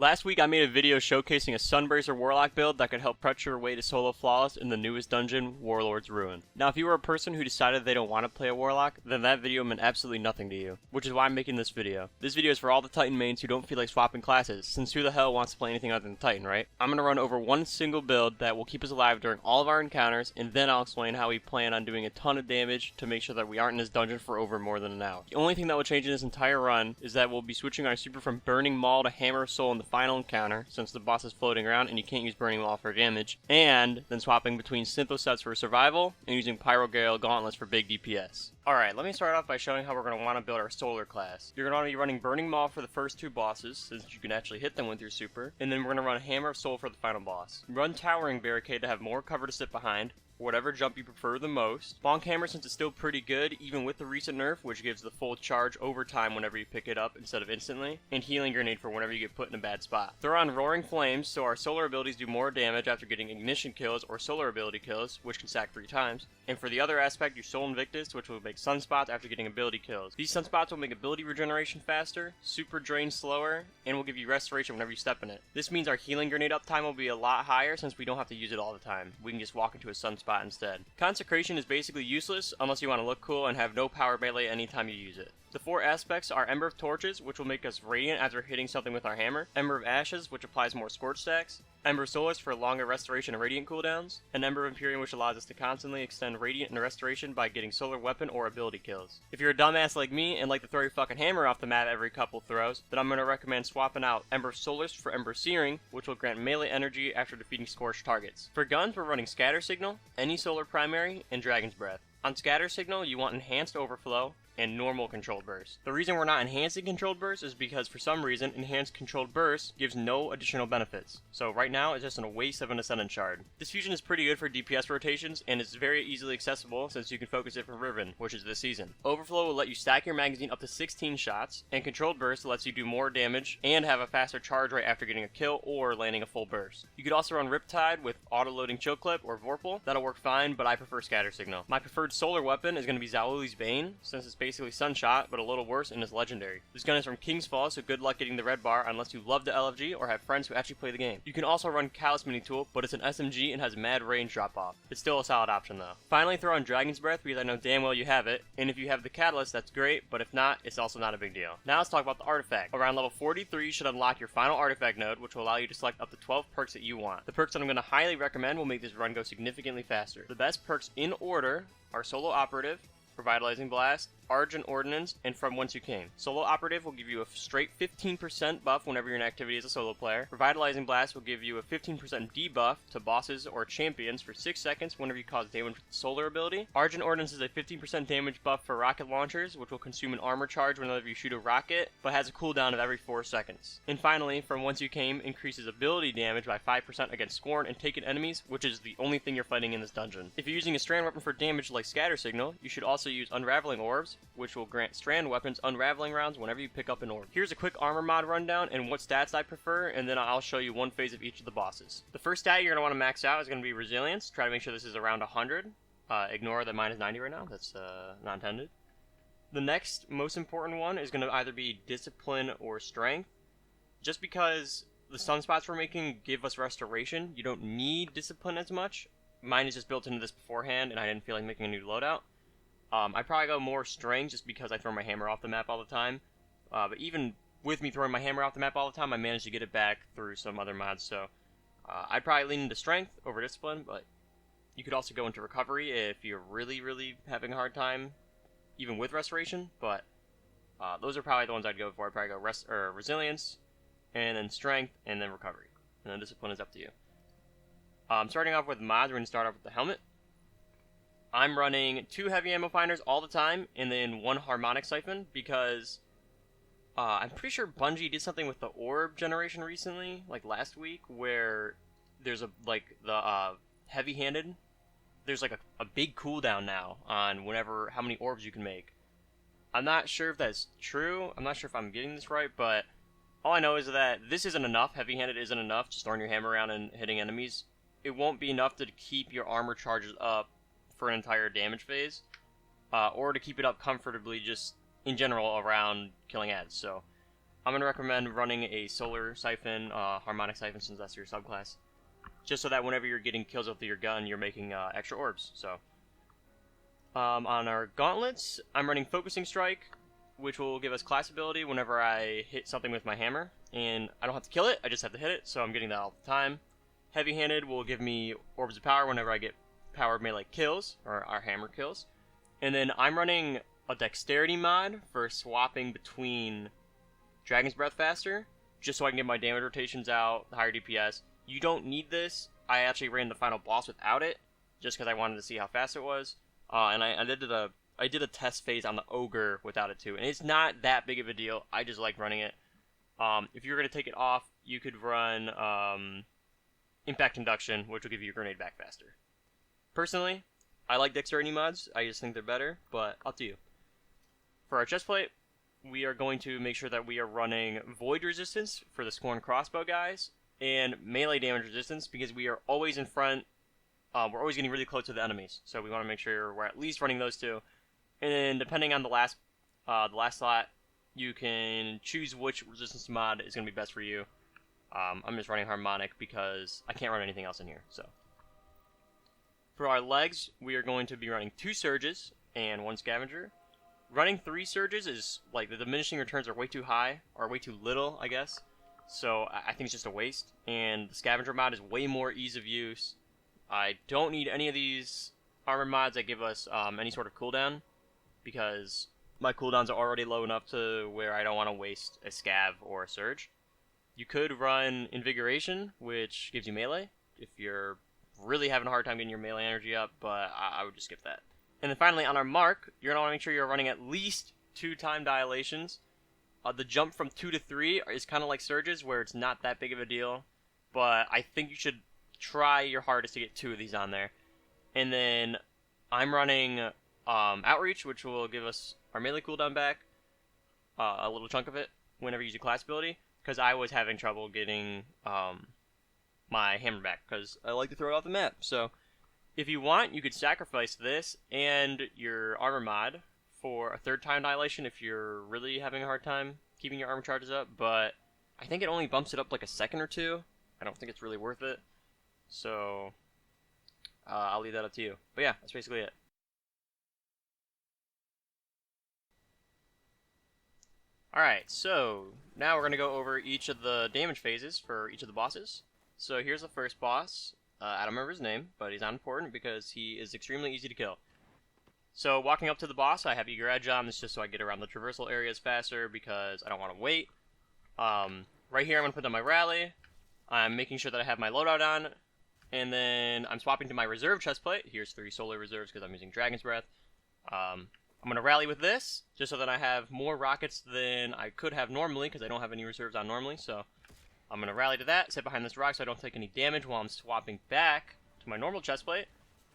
Last week I made a video showcasing a Sunbracer Warlock build that could help pressure your way to solo flawless in the newest dungeon, Warlord's Ruin. Now if you were a person who decided they don't want to play a Warlock, then that video meant absolutely nothing to you, which is why I'm making this video. This video is for all the Titan mains who don't feel like swapping classes, since who the hell wants to play anything other than Titan, right? I'm going to run over one single build that will keep us alive during all of our encounters, and then I'll explain how we plan on doing a ton of damage to make sure that we aren't in this dungeon for over more than an hour. The only thing that will change in this entire run is that we'll be switching our super from Burning Maul to Hammer of Soul in the final encounter, since the boss is floating around and you can't use Burning Maul for damage, and then swapping between Synthosets for survival and using Pyro Gale Gauntlets for big DPS. Alright, let me start off by showing how we're going to want to build our solar class. You're going to want to be running Burning Maul for the first two bosses, since you can actually hit them with your super, and then we're going to run Hammer of Soul for the final boss. Run Towering Barricade to have more cover to sit behind, whatever jump you prefer the most. Bonk Hammer, since it's still pretty good, even with the recent nerf, which gives the full charge over time whenever you pick it up instead of instantly. And Healing Grenade for whenever you get put in a bad spot. Throw on Roaring Flames, so our solar abilities do more damage after getting Ignition kills or solar ability kills, which can stack 3 times. And for the other aspect, your Soul Invictus, which will make Sunspots after getting ability kills. These Sunspots will make ability regeneration faster, super drain slower, and will give you restoration whenever you step in it. This means our Healing Grenade uptime will be a lot higher since we don't have to use it all the time. We can just walk into a Sunspot instead. Consecration is basically useless unless you want to look cool and have no power melee anytime you use it. The 4 aspects are Ember of Torches, which will make us radiant after hitting something with our hammer, Ember of Ashes, which applies more scorch stacks, Ember of Solace for longer restoration and radiant cooldowns, and Ember of Empyrean, which allows us to constantly extend radiant and restoration by getting solar weapon or ability kills. If you're a dumbass like me and like to throw your fucking hammer off the map every couple throws, then I'm going to recommend swapping out Ember of Solace for Ember of Searing, which will grant melee energy after defeating scorched targets. For guns, we're running Scatter Signal, any solar primary, and Dragon's Breath. On Scatter Signal, you want Enhanced Overflow and normal Controlled Burst. The reason we're not enhancing Controlled Burst is because for some reason, Enhanced Controlled Burst gives no additional benefits. So right now, it's just a waste of an Ascendant Shard. This fusion is pretty good for DPS rotations, and it's very easily accessible since you can focus it for Riven, which is this season. Overflow will let you stack your magazine up to 16 shots, and Controlled Burst lets you do more damage and have a faster charge rate after getting a kill or landing a full burst. You could also run Riptide with auto-loading Chill Clip or Vorpal. That'll work fine, but I prefer Scatter Signal. My preferred solar weapon is going to be Zaoluli's Bane, since it's basically Sunshot, but a little worse and is legendary. This gun is from King's Fall, so good luck getting the red bar unless you love the LFG or have friends who actually play the game. You can also run Callus Mini Tool, but it's an SMG and has mad range drop off. It's still a solid option though. Finally, throw on Dragon's Breath because I know damn well you have it, and if you have the Catalyst, that's great, but if not, it's also not a big deal. Now let's talk about the artifact. Around level 43 you should unlock your final artifact node, which will allow you to select up to 12 perks that you want. The perks that I'm going to highly recommend will make this run go significantly faster. The best perks in order are Solo Operative, Revitalizing Blast, Argent Ordnance, and From Whence You Came. Solo Operative will give you a straight 15% buff whenever you're in activity as a solo player. Revitalizing Blast will give you a 15% debuff to bosses or champions for 6 seconds whenever you cause damage with the solar ability. Argent Ordnance is a 15% damage buff for rocket launchers, which will consume an armor charge whenever you shoot a rocket, but has a cooldown of every 4 seconds. And finally, From Whence You Came increases ability damage by 5% against Scorn and Taken enemies, which is the only thing you're fighting in this dungeon. If you're using a strand weapon for damage like Scatter Signal, you should also use Unraveling Orbs, which will grant strand weapons unraveling rounds whenever you pick up an orb. Here's a quick armor mod rundown and what stats I prefer, and then I'll show you one phase of each of the bosses. The first stat you're going to want to max out is going to be Resilience. Try to make sure this is around 100. Ignore that mine is 90 right now. That's not intended. The next most important one is going to either be Discipline or Strength. Just because the sunspots we're making give us restoration, you don't need Discipline as much. Mine is just built into this beforehand, and I didn't feel like making a new loadout. I probably go more strength just because I throw my hammer off the map all the time. But even with me throwing my hammer off the map all the time, I managed to get it back through some other mods. So I'd probably lean into strength over discipline, but you could also go into recovery if you're really, really having a hard time, even with restoration. But those are probably the ones I'd go for. I'd probably go resilience, and then strength, and then recovery. And then discipline is up to you. Starting off with mods, we're going to start off with the helmet. I'm running 2 heavy ammo finders all the time, and then 1 harmonic siphon, because I'm pretty sure Bungie did something with the orb generation recently, like last week, where there's the heavy-handed, there's like a big cooldown now on how many orbs you can make. I'm not sure if that's true, I'm not sure if I'm getting this right, but all I know is that this isn't enough, heavy-handed isn't enough, just throwing your hammer around and hitting enemies. It won't be enough to keep your armor charges up for an entire damage phase, or to keep it up comfortably just in general around killing ads. So I'm going to recommend running a Solar Siphon, Harmonic Siphon, since that's your subclass. Just so that whenever you're getting kills with your gun, you're making extra orbs. So, on our gauntlets, I'm running Focusing Strike, which will give us class ability whenever I hit something with my hammer. And I don't have to kill it, I just have to hit it, so I'm getting that all the time. Heavy-handed will give me Orbs of Power whenever I get power melee kills, or our hammer kills. And then I'm running a Dexterity mod for swapping between Dragon's Breath faster, just so I can get my damage rotations out, higher DPS. You don't need this. I actually ran the final boss without it, just because I wanted to see how fast it was. And I did a test phase on the Ogre without it too, and it's not that big of a deal. I just like running it. If you're going to take it off, you could run Impact Induction, which will give you your grenade back faster. Personally, I like Dexterity mods. I just think they're better, but up to you. For our chestplate, we are going to make sure that we are running Void Resistance for the Scorn Crossbow guys, and Melee Damage Resistance, because we are always in front. We're always getting really close to the enemies, so we want to make sure we're at least running those two. And then, depending on the last slot, you can choose which resistance mod is going to be best for you. I'm just running Harmonic because I can't run anything else in here. So, for our legs, we are going to be running 2 Surges and 1 Scavenger. Running 3 Surges is, like, the diminishing returns are way too high, or way too little, I guess. So, I think it's just a waste. And the Scavenger mod is way more ease of use. I don't need any of these armor mods that give us any sort of cooldown, because my cooldowns are already low enough to where I don't want to waste a Scav or a Surge. You could run Invigoration, which gives you melee, if you're really having a hard time getting your melee energy up, but I would just skip that. And then finally, on our mark, you're going to want to make sure you're running at least 2 time dilations. The jump from 2 to 3 is kind of like Surges, where it's not that big of a deal, but I think you should try your hardest to get 2 of these on there. And then I'm running Outreach, which will give us our melee cooldown back, a little chunk of it, whenever you use your class ability, because I was having trouble getting my hammer back, because I like to throw it off the map. So, if you want, you could sacrifice this and your armor mod for a 3rd time dilation if you're really having a hard time keeping your armor charges up, but I think it only bumps it up like a second or 2. I don't think it's really worth it. So, I'll leave that up to you. But yeah, that's basically it. Alright, so now we're going to go over each of the damage phases for each of the bosses. So here's the first boss. I don't remember his name, but he's not important because he is extremely easy to kill. So walking up to the boss, I have Eager Edge on. This is just so I get around the traversal areas faster because I don't want to wait. Right here I'm going to put down my rally. I'm making sure that I have my loadout on. And then I'm swapping to my reserve chestplate. Here's 3 solar reserves because I'm using Dragon's Breath. I'm going to rally with this, just so that I have more rockets than I could have normally, because I don't have any reserves on normally. So I'm going to rally to that, sit behind this rock so I don't take any damage while I'm swapping back to my normal chestplate.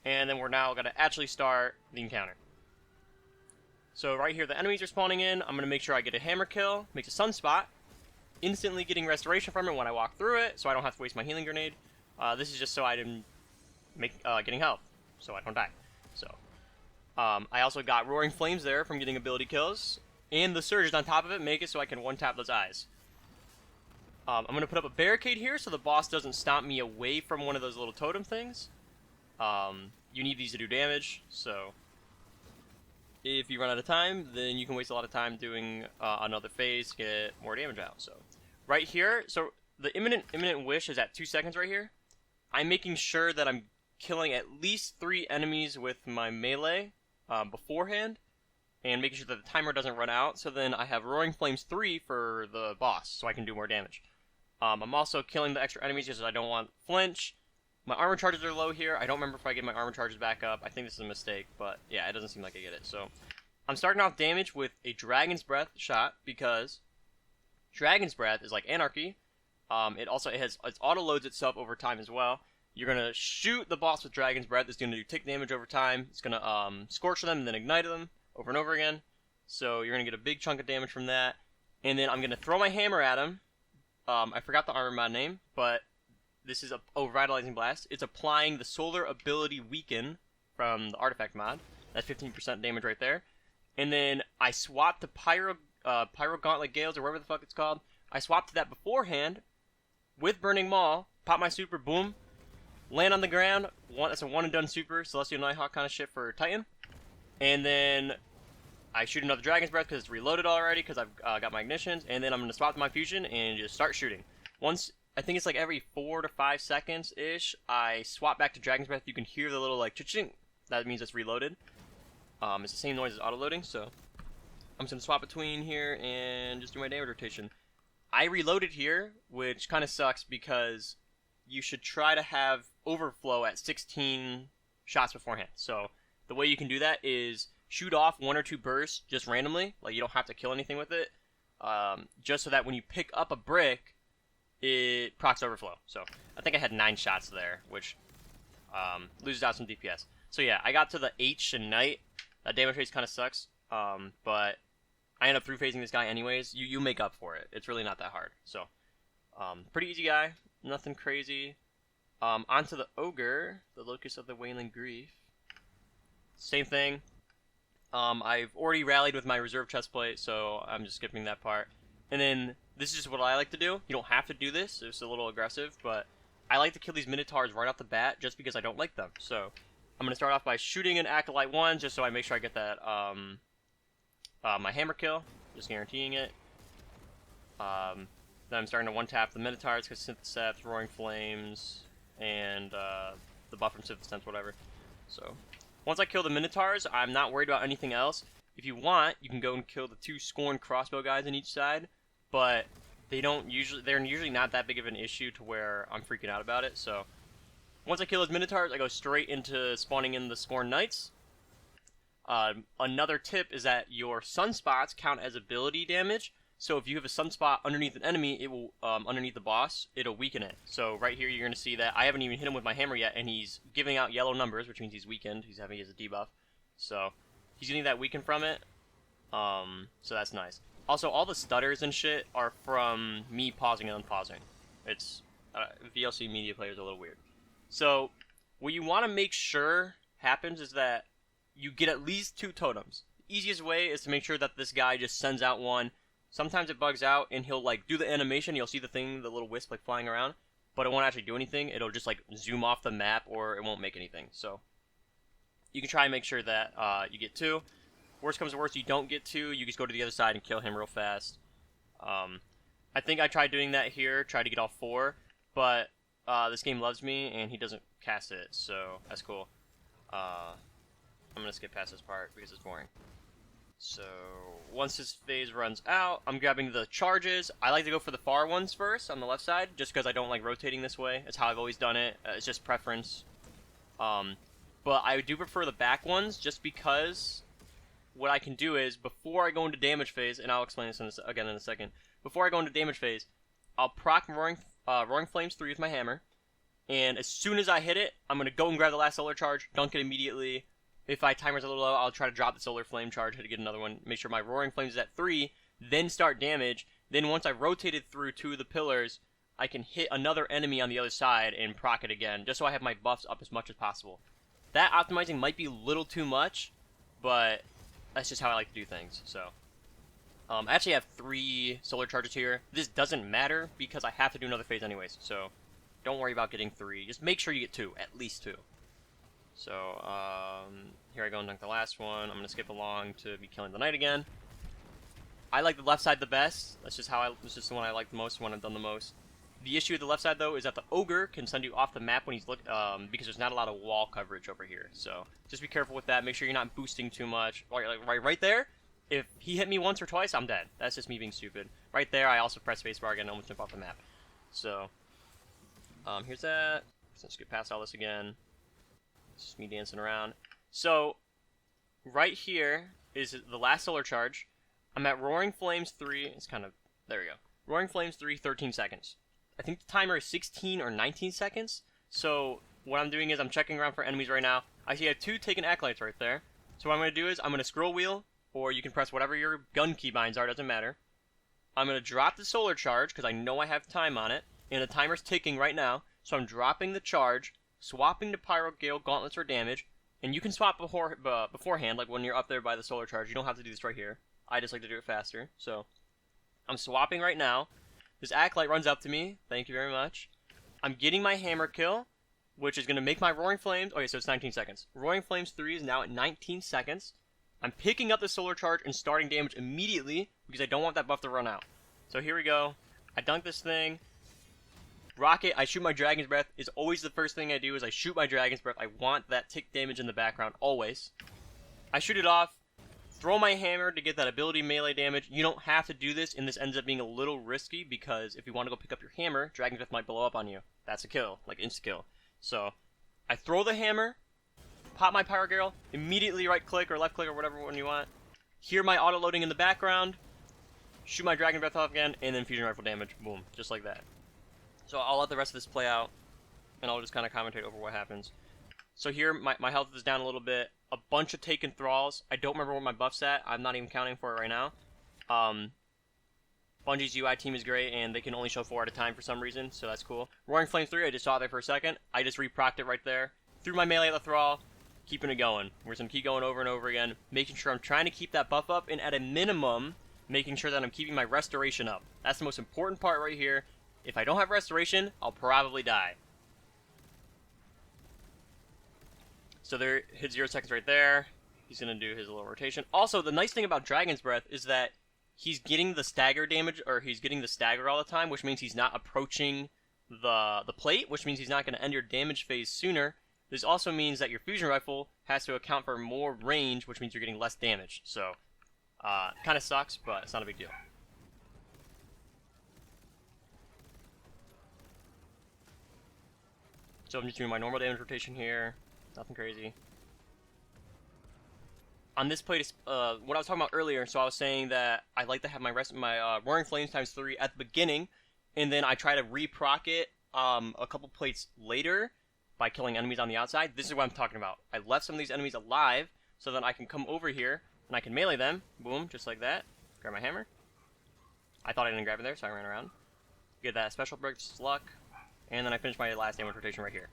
And then we're now going to actually start the encounter. So right here the enemies are spawning in. I'm going to make sure I get a hammer kill, makes a sunspot, instantly getting restoration from it when I walk through it, so I don't have to waste my healing grenade. This is just so I didn't make getting health, so I don't die. So I also got Roaring Flames there from getting ability kills, and the surges on top of it make it so I can one-tap those eyes. I'm going to put up a barricade here so the boss doesn't stomp me away from one of those little totem things. You need these to do damage, so if you run out of time, then you can waste a lot of time doing another phase to get more damage out. So right here, so the imminent wish is at 2 seconds right here. I'm making sure that I'm killing at least 3 enemies with my melee beforehand, and making sure that the timer doesn't run out. So then I have Roaring Flames 3 for the boss, so I can do more damage. I'm also killing the extra enemies because I don't want flinch. My armor charges are low here. I don't remember if I get my armor charges back up. I think this is a mistake, but yeah, it doesn't seem like I get it. So I'm starting off damage with a Dragon's Breath shot, because Dragon's Breath is like Anarchy. It auto-loads itself over time as well. You're going to shoot the boss with Dragon's Breath. It's going to do tick damage over time. It's going to scorch them and then ignite them over and over again. So you're going to get a big chunk of damage from that. And then I'm going to throw my hammer at him. I forgot the armor mod name, but this is a Revitalizing Blast. It's applying the Solar Ability Weaken from the Artifact mod. That's 15% damage right there. And then I swap to Pyro Gauntlet Gales or whatever the fuck it's called. I swapped to that beforehand with Burning Maul, pop my super, boom, land on the ground. That's a one and done super, Celestial Nighthawk kind of shit for Titan. And then I shoot another Dragon's Breath because it's reloaded already because I've got my ignitions. And then I'm going to swap to my fusion and just start shooting. Once, I think it's like every 4 to 5 seconds-ish, I swap back to Dragon's Breath. You can hear the little like cha-ching. That means it's reloaded. It's the same noise as auto-loading, so I'm just going to swap between here and just do my damage rotation. I reloaded here, which kind of sucks because you should try to have overflow at 16 shots beforehand. So the way you can do that is shoot off 1 or 2 bursts just randomly, like you don't have to kill anything with it, just so that when you pick up a brick, it procs overflow. So I think I had 9 shots there, which loses out some DPS. So yeah, I got to the H and Knight. That damage phase kind of sucks, but I end up 3-phasing this guy anyways. You make up for it. It's really not that hard. So pretty easy guy, nothing crazy. Onto the Ogre, the Locust of the Wailing Grief. Same thing. I've already rallied with my reserve chestplate, so I'm just skipping that part. And then this is just what I like to do. You don't have to do this. It's a little aggressive, but I like to kill these Minotaurs right off the bat just because I don't like them. So I'm going to start off by shooting an Acolyte 1 just so I make sure I get that my hammer kill, just guaranteeing it. Then I'm starting to one-tap the Minotaurs because Synthesept, Roaring Flames, and the buff from Synthesept, whatever. So once I kill the Minotaurs, I'm not worried about anything else. If you want, you can go and kill the 2 Scorn crossbow guys on each side, but they're usually not that big of an issue to where I'm freaking out about it. So once I kill those Minotaurs, I go straight into spawning in the Scorn Knights. Another tip is that your sunspots count as ability damage. So if you have a sunspot underneath an enemy, it will underneath the boss, it'll weaken it. So right here, you're going to see that I haven't even hit him with my hammer yet, and he's giving out yellow numbers, which means he's weakened. He's having as a debuff, so he's getting that weaken from it. So that's nice. Also, all the stutters and shit are from me pausing and unpausing. It's VLC media players are a little weird. So what you want to make sure happens is that you get at least 2 totems. The easiest way is to make sure that this guy just sends out 1. Sometimes it bugs out and he'll like do the animation, you'll see the thing, the little wisp like flying around, but it won't actually do anything. It'll just like zoom off the map or it won't make anything. So you can try and make sure that you get 2. Worst comes to worst, you don't get 2, you just go to the other side and kill him real fast. I think I tried doing that here, tried to get all 4, but this game loves me and he doesn't cast it, so that's cool. I'm going to skip past this part because it's boring. So once this phase runs out, I'm grabbing the charges. I like to go for the far ones first on the left side, just because I don't like rotating this way. It's how I've always done it. It's just preference. But I do prefer the back ones, just because what I can do is, before I go into damage phase, and I'll explain this again in a second, before I go into damage phase, I'll proc Roaring Flames 3 with my hammer, and as soon as I hit it, I'm going to go and grab the last solar charge, dunk it immediately. If my timer's a little low, I'll try to drop the solar flame charge to get another one, make sure my Roaring Flames is at 3, then start damage. Then once I've rotated through 2 of the pillars, I can hit another enemy on the other side and proc it again, just so I have my buffs up as much as possible. That optimizing might be a little too much, but that's just how I like to do things. So I actually have 3 solar charges here. This doesn't matter because I have to do another phase anyways, so don't worry about getting 3. Just make sure you get 2, at least 2. So, here I go and dunk the last one. I'm going to skip along to be killing the knight again. I like the left side the best. That's just this is the one I like the most, the one I've done the most. The issue with the left side, though, is that the ogre can send you off the map when he's because there's not a lot of wall coverage over here. So, just be careful with that. Make sure you're not boosting too much. Right there, if he hit me once or twice, I'm dead. That's just me being stupid. Right there, I also press spacebar again and almost jump off the map. So, here's that. Let's get past all this again. It's just me dancing around. So, right here is the last solar charge. I'm at Roaring Flames 3. It's kind of... There we go. Roaring Flames 3, 13 seconds. I think the timer is 16 or 19 seconds. So, what I'm doing is I'm checking around for enemies right now. I see I have 2 taken Acolytes right there. So what I'm going to do is I'm going to scroll wheel, or you can press whatever your gun keybinds are, doesn't matter. I'm going to drop the solar charge, because I know I have time on it. And the timer's ticking right now. So I'm dropping the charge, swapping to Pyro Gale Gauntlets for damage, and you can swap beforehand, like when you're up there by the solar charge. You don't have to do this right here. I just like to do it faster. So I'm swapping right now. This Acolyte runs up to me. Thank you very much. I'm getting my hammer kill, which is going to make my Roaring Flames. Okay, so it's 19 seconds. Roaring Flames 3 is now at 19 seconds. I'm picking up the Solar Charge and starting damage immediately because I don't want that buff to run out. So here we go. I dunk this thing. Rocket, I shoot my Dragon's Breath. Is always the first thing I do is I shoot my Dragon's Breath. I want that tick damage in the background, always. I shoot it off. Throw my hammer to get that ability melee damage. You don't have to do this, and this ends up being a little risky because if you want to go pick up your hammer, Dragon's Breath might blow up on you. That's a kill, like insta-kill. So, I throw the hammer, pop my Pyro Girl, immediately right click or left click or whatever one you want. Hear my auto loading in the background, shoot my Dragon Breath off again, and then Fusion Rifle damage. Boom, just like that. So I'll let the rest of this play out, and I'll just kind of commentate over what happens. So here, my health is down a little bit. A bunch of taken thralls. I don't remember where my buff's at. I'm not even counting for it right now. Bungie's UI team is great, and they can only show 4 at a time for some reason, so that's cool. Roaring Flame 3, I just saw it there for a second. I just reprocced it right there. Threw my melee at the thrall, keeping it going. We're just going to keep going over and over again, making sure I'm trying to keep that buff up, and at a minimum, making sure that I'm keeping my restoration up. That's the most important part right here. If I don't have restoration, I'll probably die. So there, hit 0 seconds right there. He's going to do his little rotation. Also, the nice thing about Dragon's Breath is that he's getting the stagger damage, or he's getting the stagger all the time, which means he's not approaching the plate, which means he's not going to end your damage phase sooner. This also means that your Fusion Rifle has to account for more range, which means you're getting less damage. So, kind of sucks, but it's not a big deal. So I'm just doing my normal damage rotation here. Nothing crazy. On this plate, what I was talking about earlier, so I was saying that I like to have my Roaring Flames times 3 at the beginning, and then I try to reproc it a couple plates later by killing enemies on the outside. This is what I'm talking about. I left some of these enemies alive so that I can come over here and I can melee them. Boom, just like that. Grab my hammer. I thought I didn't grab it there, so I ran around. Get that special burst luck, and then I finish my last damage rotation right here.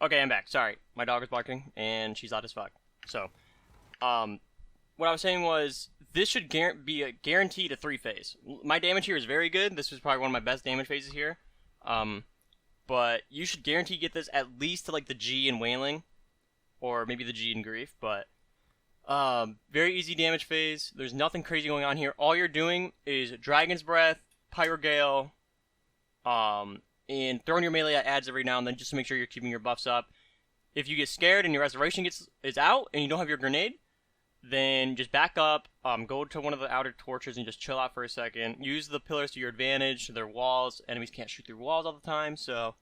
Okay, I'm back. Sorry. My dog is barking, and she's loud as fuck. So, what I was saying was, this should be a guaranteed a 3-phase. My damage here is very good. This was probably one of my best damage phases here. But you should guarantee get this at least to, like, the G in Wailing. Or maybe the G in Grief, but... very easy damage phase. There's nothing crazy going on here. All you're doing is Dragon's Breath, Pyro Gale, and throwing your melee at adds every now and then just to make sure you're keeping your buffs up. If you get scared and your restoration is out and you don't have your grenade, then just back up, go to one of the outer torches and just chill out for a second. Use the pillars to your advantage. They're walls. Enemies can't shoot through walls all the time, so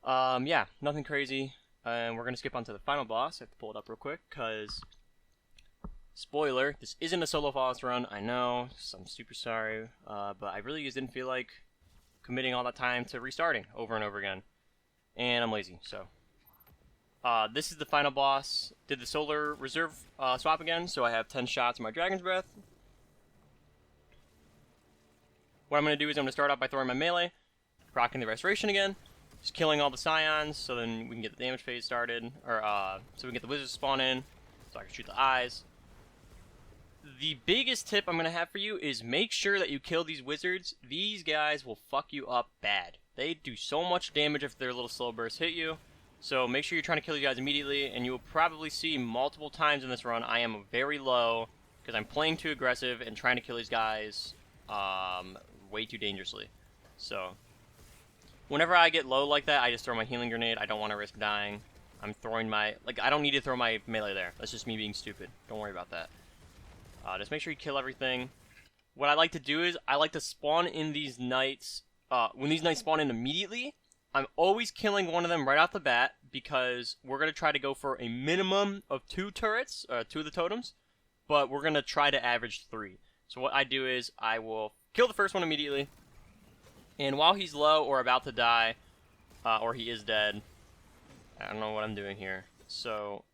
yeah, nothing crazy. And we're going to skip on to the final boss. I have to pull it up real quick because, spoiler, this isn't a solo flawless run. I know, so I'm super sorry, but I really just didn't feel like committing all that time to restarting over and over again. And I'm lazy, so. This is the final boss. Did the Solar Reserve swap again, so I have 10 shots of my Dragon's Breath. What I'm going to do is I'm going to start out by throwing my melee, rocking the Restoration again, just killing all the Scions, so then we can get the damage phase started, or so we can get the Wizards spawn in, so I can shoot the eyes. The biggest tip I'm going to have for you is make sure that you kill these wizards. These guys will fuck you up bad. They do so much damage if their little slow bursts hit you. So make sure you're trying to kill these guys immediately, and you will probably see multiple times in this run I am very low because I'm playing too aggressive and trying to kill these guys way too dangerously. So whenever I get low like that, I just throw my healing grenade. I don't want to risk dying. I'm throwing my... I don't need to throw my melee there. That's just me being stupid. Don't worry about that. Just make sure you kill everything. What I like to do is, I like to spawn in these knights. When these knights spawn in immediately, I'm always killing one of them right off the bat, because we're going to try to go for a minimum of 2 turrets, 2 of the totems, but we're going to try to average 3. So what I do is, I will kill the first one immediately, and while he's low or about to die, or he is dead, I don't know what I'm doing here, so...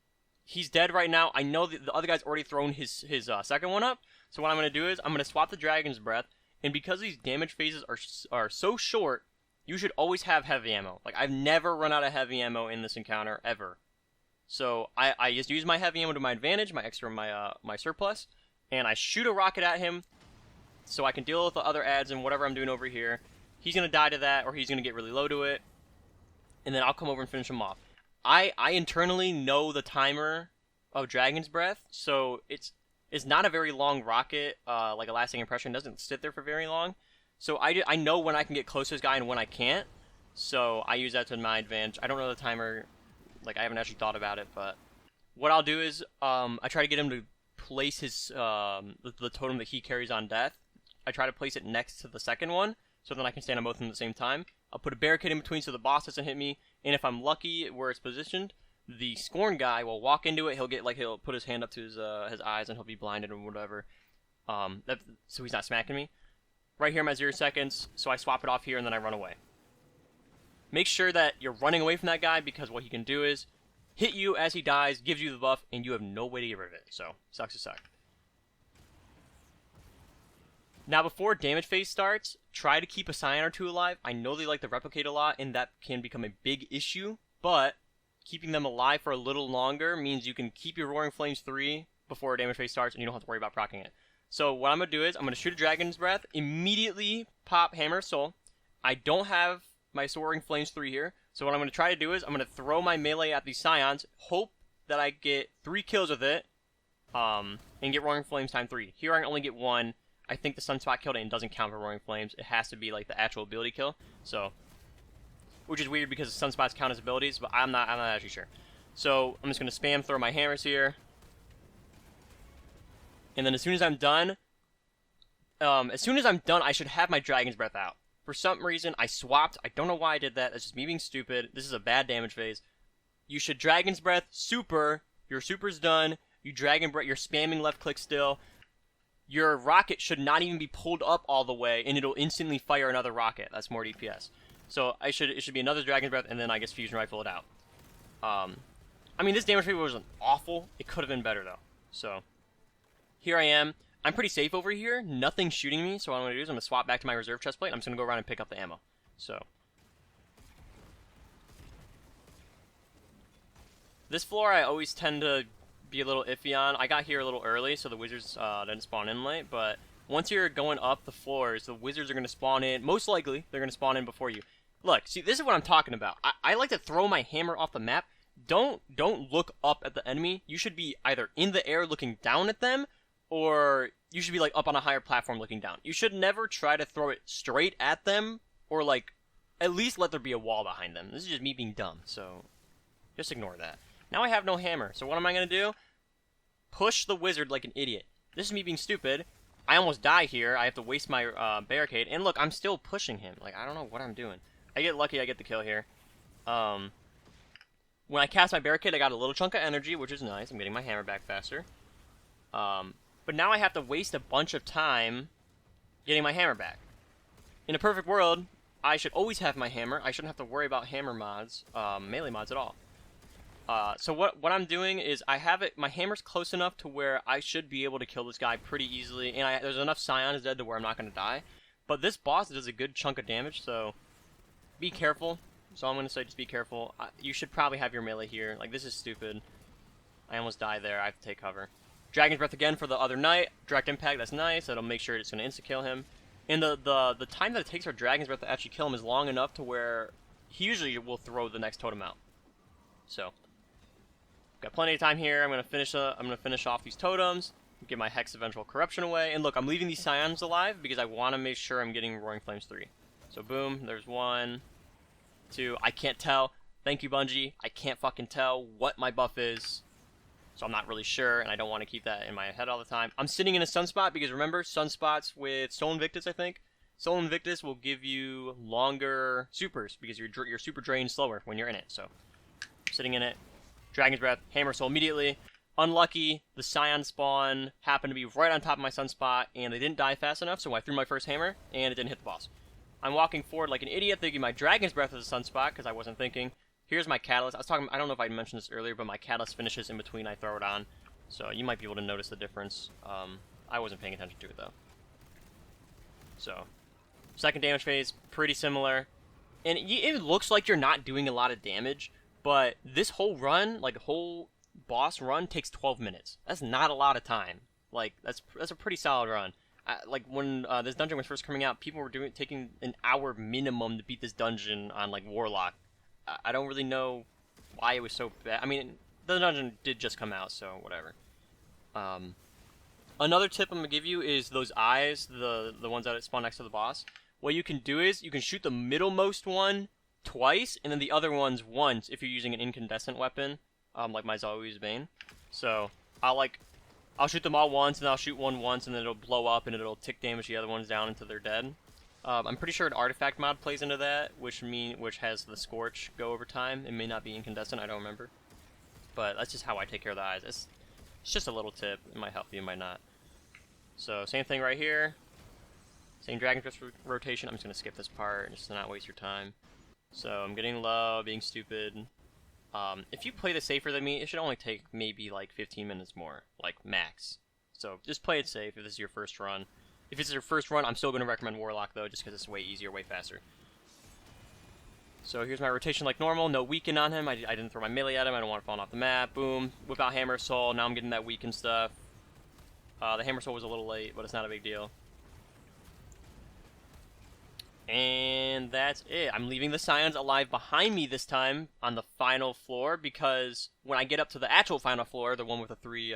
He's dead right now. I know the other guy's already thrown his second one up, So what I'm going to do is I'm going to swap the Dragon's Breath, and because these damage phases are so short, you should always have heavy ammo. Like, I've never run out of heavy ammo in this encounter, ever. So I just use my heavy ammo to my advantage, my surplus, and I shoot a rocket at him so I can deal with the other adds and whatever I'm doing over here. He's going to die to that, or he's going to get really low to it, and then I'll come over and finish him off. I internally know the timer of Dragon's Breath, so it's not a very long rocket, like a lasting impression. It doesn't sit there for very long. So I know when I can get close to this guy and when I can't, so I use that to my advantage. I don't know the timer, like I haven't actually thought about it, but what I'll do is I try to get him to place his the totem that he carries on death. I try to place it next to the second one, so then I can stand on both of them at the same time. I'll put a barricade in between so the boss doesn't hit me, and if I'm lucky where it's positioned, the Scorn guy will walk into it. He'll put his hand up to his eyes and he'll be blinded or whatever. So he's not smacking me. Right here I'm at 0 seconds, so I swap it off here and then I run away. Make sure that you're running away from that guy, because what he can do is hit you as he dies, gives you the buff, and you have no way to get rid of it. So, sucks to suck. Now, before damage phase starts, try to keep a Scion or two alive. I know they like to replicate a lot, and that can become a big issue, but keeping them alive for a little longer means you can keep your Roaring Flames 3 before damage phase starts, and you don't have to worry about proccing it. So what I'm going to do is, I'm going to shoot a Dragon's Breath, immediately pop Hammer of Soul. I don't have my Roaring Flames 3 here, so what I'm going to try to do is, I'm going to throw my melee at these Scions, hope that I get 3 kills with it, and get Roaring Flames time 3. Here I can only get 1. I think the Sunspot killed it and doesn't count for Roaring Flames. It has to be like the actual ability kill. So, which is weird because the Sunspots count as abilities, but I'm not actually sure. So I'm just gonna spam throw my hammers here, and then as soon as I'm done, I should have my Dragon's Breath out. For some reason, I swapped. I don't know why I did that. That's just me being stupid. This is a bad damage phase. You should Dragon's Breath super. Your super's done. You Dragon Breath. You're spamming left click still. Your rocket should not even be pulled up all the way, and it'll instantly fire another rocket. That's more DPS. So it should be another Dragon's Breath, and then I guess Fusion Rifle it out. I mean, this damage phase wasn't awful. It could have been better, though. So, here I am. I'm pretty safe over here. Nothing's shooting me, so what I'm going to do is I'm going to swap back to my reserve chest plate, and I'm just going to go around and pick up the ammo. So, this floor I always tend to be a little iffy on. I got here a little early, so the wizards didn't spawn in late, but once you're going up the floors, the wizards are going to spawn in. Most likely, they're going to spawn in before you. Look, see, this is what I'm talking about. I like to throw my hammer off the map. Don't look up at the enemy. You should be either in the air looking down at them, or you should be like up on a higher platform looking down. You should never try to throw it straight at them, or like at least let there be a wall behind them. This is just me being dumb, so just ignore that. Now I have no hammer, so what am I going to do? Push the wizard like an idiot. This is me being stupid. I almost die here. I have to waste my barricade, and look, I'm still pushing him. Like, I don't know what I'm doing. I get lucky, I get the kill here. When I cast my barricade, I got a little chunk of energy, which is nice. I'm getting my hammer back faster. But now I have to waste a bunch of time getting my hammer back. In a perfect world, I should always have my hammer. I shouldn't have to worry about hammer mods, melee mods at all. So what I'm doing is I have it. My hammer's close enough to where I should be able to kill this guy pretty easily, and there's enough Scions dead to where I'm not going to die. But this boss does a good chunk of damage, so be careful. So I'm going to say just be careful. You should probably have your melee here. Like, this is stupid. I almost died there. I have to take cover. Dragon's Breath again for the other knight. Direct impact, that's nice. That'll make sure it's going to insta-kill him. And the time that it takes for Dragon's Breath to actually kill him is long enough to where he usually will throw the next totem out. So, got plenty of time here. I'm going to finish off these totems. Get my Hex Eventual Corruption away. And look, I'm leaving these Scions alive because I want to make sure I'm getting Roaring Flames 3. So boom, there's 1, 2. I can't tell. Thank you, Bungie. I can't fucking tell what my buff is. So I'm not really sure, and I don't want to keep that in my head all the time. I'm sitting in a Sunspot because remember, Sunspots with Soul Invictus, I think? Soul Invictus will give you longer supers because your super drains slower when you're in it. So, I'm sitting in it. Dragon's Breath, Hammer Soul immediately. Unlucky, the Scion spawn happened to be right on top of my Sunspot, and they didn't die fast enough, so I threw my first hammer, and it didn't hit the boss. I'm walking forward like an idiot, thinking my Dragon's Breath is a Sunspot, because I wasn't thinking. Here's my Catalyst. I don't know if I mentioned this earlier, but my Catalyst finishes in between I throw it on, so you might be able to notice the difference. I wasn't paying attention to it though. So, second damage phase, pretty similar. And it looks like you're not doing a lot of damage, but this whole run, like whole boss run, takes 12 minutes. That's not a lot of time. Like, that's a pretty solid run. Like, when this dungeon was first coming out, people were taking an hour minimum to beat this dungeon on, like, Warlock. I don't really know why it was so bad. I mean, the dungeon did just come out, so whatever. Another tip I'm going to give you is those eyes, the ones that spawn next to the boss. What you can do is, you can shoot the middlemost one twice, and then the other ones once if you're using an incandescent weapon, like my Zoe's Bane. So, I'll shoot them all once, and I'll shoot one once, and then it'll blow up, and it'll tick damage the other ones down until they're dead. I'm pretty sure an artifact mod plays into that, which has the Scorch go over time. It may not be incandescent, I don't remember. But that's just how I take care of the eyes. It's just a little tip. It might help you, it might not. So, same thing right here. Same Dragon Twist rotation. I'm just going to skip this part just to not waste your time. So, I'm getting low, being stupid. If you play this safer than me, it should only take maybe like 15 minutes more, like max. So just play it safe if this is your first run. If it's your first run, I'm still going to recommend Warlock though, just because it's way easier, way faster. So here's my rotation like normal, no weaken on him. I didn't throw my melee at him, I don't want to fall off the map. Boom, whip out Hammer Soul, now I'm getting that weaken stuff. The Hammer Soul was a little late, but it's not a big deal. And that's it. I'm leaving the Scions alive behind me this time on the final floor, because when I get up to the actual final floor, the one with the three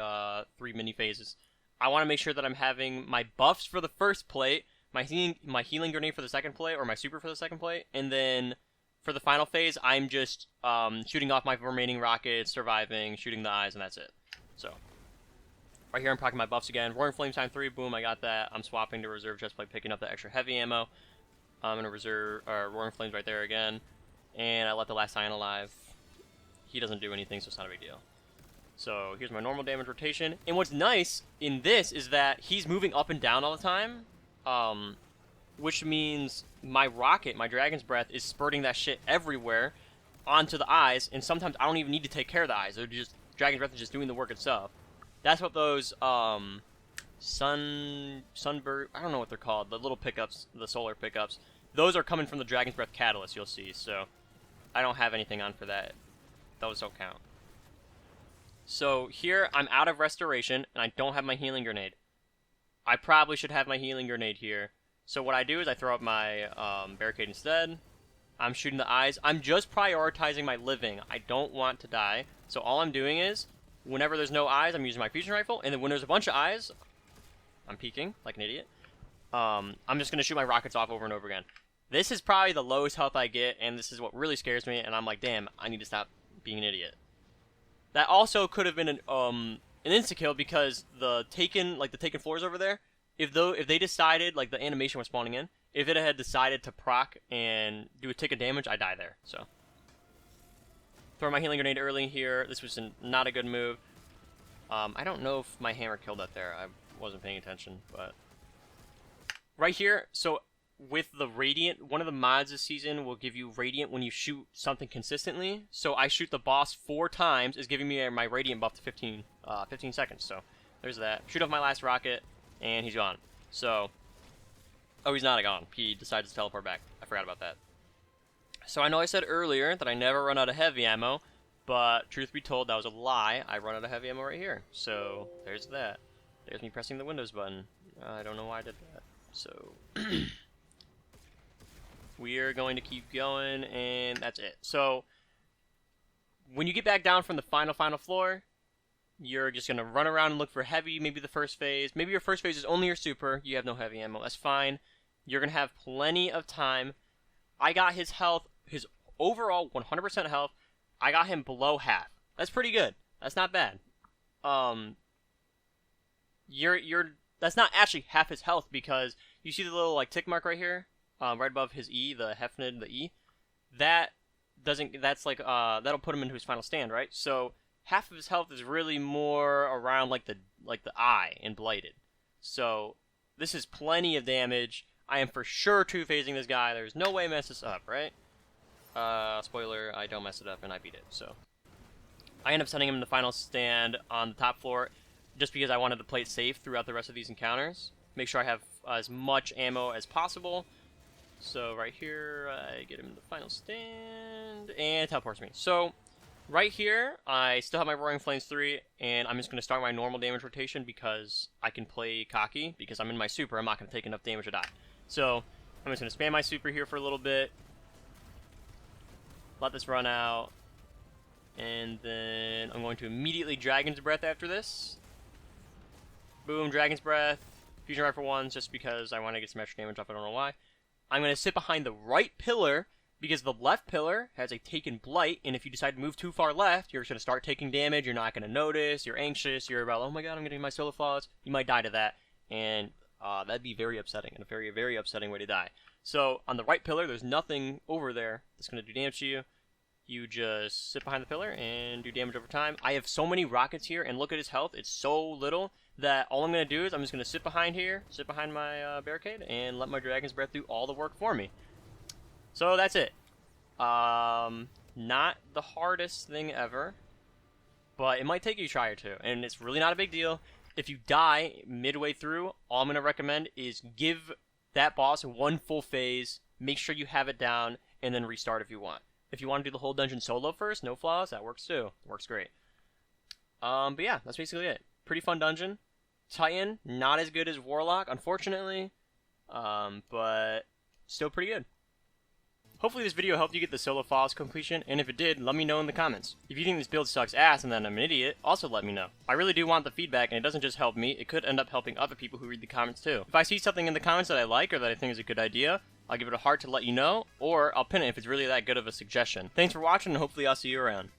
mini phases, I want to make sure that I'm having my buffs for the first plate, my healing grenade for the second plate, or my super for the second plate, and then for the final phase, I'm just shooting off my remaining rockets, surviving, shooting the eyes, and that's it. So, right here I'm packing my buffs again. Roaring Flames time 3, boom, I got that. I'm swapping to reserve just by picking up the extra heavy ammo. I'm going to reserve Roaring Flames right there again. And I let the last Scion alive. He doesn't do anything, so it's not a big deal. So here's my normal damage rotation. And what's nice in this is that he's moving up and down all the time. Which means my rocket, my Dragon's Breath, is spurting that shit everywhere onto the eyes. And sometimes I don't even need to take care of the eyes. They're just, Dragon's Breath is just doing the work itself. That's what those, Sunbird, I don't know what they're called. The little pickups, the solar pickups. Those are coming from the Dragon's Breath Catalyst, you'll see, so I don't have anything on for that. Those don't count. So here, I'm out of Restoration, and I don't have my Healing Grenade. I probably should have my Healing Grenade here. So what I do is I throw up my Barricade instead. I'm shooting the eyes. I'm just prioritizing my living. I don't want to die. So all I'm doing is, whenever there's no eyes, I'm using my Fusion Rifle, and then when there's a bunch of eyes, I'm peeking like an idiot. I'm just going to shoot my rockets off over and over again. This is probably the lowest health I get, and this is what really scares me, and I'm like, damn, I need to stop being an idiot. That also could have been an insta-kill, because the taken floors over there, if they decided, like the animation was spawning in, if it had decided to proc and do a tick of damage, I die there, so. Throw my healing grenade early here. This was not a good move. I don't know if my hammer killed that there. I wasn't paying attention, but. Right here, so with the Radiant, one of the mods this season will give you Radiant when you shoot something consistently. So I shoot the boss 4 times, is giving me my Radiant buff to 15 seconds. So there's that. Shoot off my last rocket, and he's gone. So, oh, he's not gone. He decided to teleport back. I forgot about that. So I know I said earlier that I never run out of heavy ammo, but truth be told, that was a lie. I run out of heavy ammo right here. So there's that. There's me pressing the Windows button. I don't know why I did that. So, we are going to keep going, and that's it. So, when you get back down from the final floor, you're just going to run around and look for heavy, maybe the first phase. Maybe your first phase is only your super, you have no heavy ammo, that's fine. You're going to have plenty of time. I got his health, his overall 100% health, I got him below half. That's pretty good. That's not bad. That's not actually half his health, because you see the little like tick mark right here, right above his E, the Hefnid, the E. That's like that'll put him into his final stand, right? So half of his health is really more around like the eye and blighted. So this is plenty of damage. I am for sure two-phasing this guy. There's no way I mess this up, right? Spoiler, I don't mess it up and I beat it. So I end up sending him in the final stand on the top floor. just because I wanted to play it safe throughout the rest of these encounters. Make sure I have as much ammo as possible. So right here, I get him in the final stand, and it teleports me. So right here, I still have my Roaring Flames 3, and I'm just going to start my normal damage rotation because I can play cocky, because I'm in my super, I'm not going to take enough damage to die. So I'm just going to spam my super here for a little bit, let this run out, and then I'm going to immediately Dragon's Breath after this. Boom, Dragon's Breath, Fusion Rifle 1, just because I want to get some extra damage off, I don't know why. I'm going to sit behind the right pillar, because the left pillar has a Taken Blight, and if you decide to move too far left, you're just going to start taking damage, you're not going to notice, you're anxious, you're about, oh my god, I'm going to get my solo flawless. You might die to that, and that'd be very upsetting, and a very, very upsetting way to die. So, on the right pillar, there's nothing over there that's going to do damage to you. You just sit behind the pillar and do damage over time. I have so many rockets here, and look at his health, it's so little, that all I'm going to do is I'm just going to sit behind here, sit behind my barricade, and let my Dragon's Breath do all the work for me. So that's it. Not the hardest thing ever, but it might take you a try or two, and it's really not a big deal. If you die midway through, all I'm going to recommend is give that boss one full phase, make sure you have it down, and then restart if you want. If you want to do the whole dungeon solo first, no flaws, that works too. Works great. But yeah, that's basically it. Pretty fun dungeon. Titan, not as good as Warlock, unfortunately, but still pretty good. Hopefully this video helped you get the solo flawless completion, and if it did, let me know in the comments. If you think this build sucks ass and that I'm an idiot, also let me know. I really do want the feedback, and it doesn't just help me, it could end up helping other people who read the comments too. If I see something in the comments that I like or that I think is a good idea, I'll give it a heart to let you know, or I'll pin it if it's really that good of a suggestion. Thanks for watching, and hopefully I'll see you around.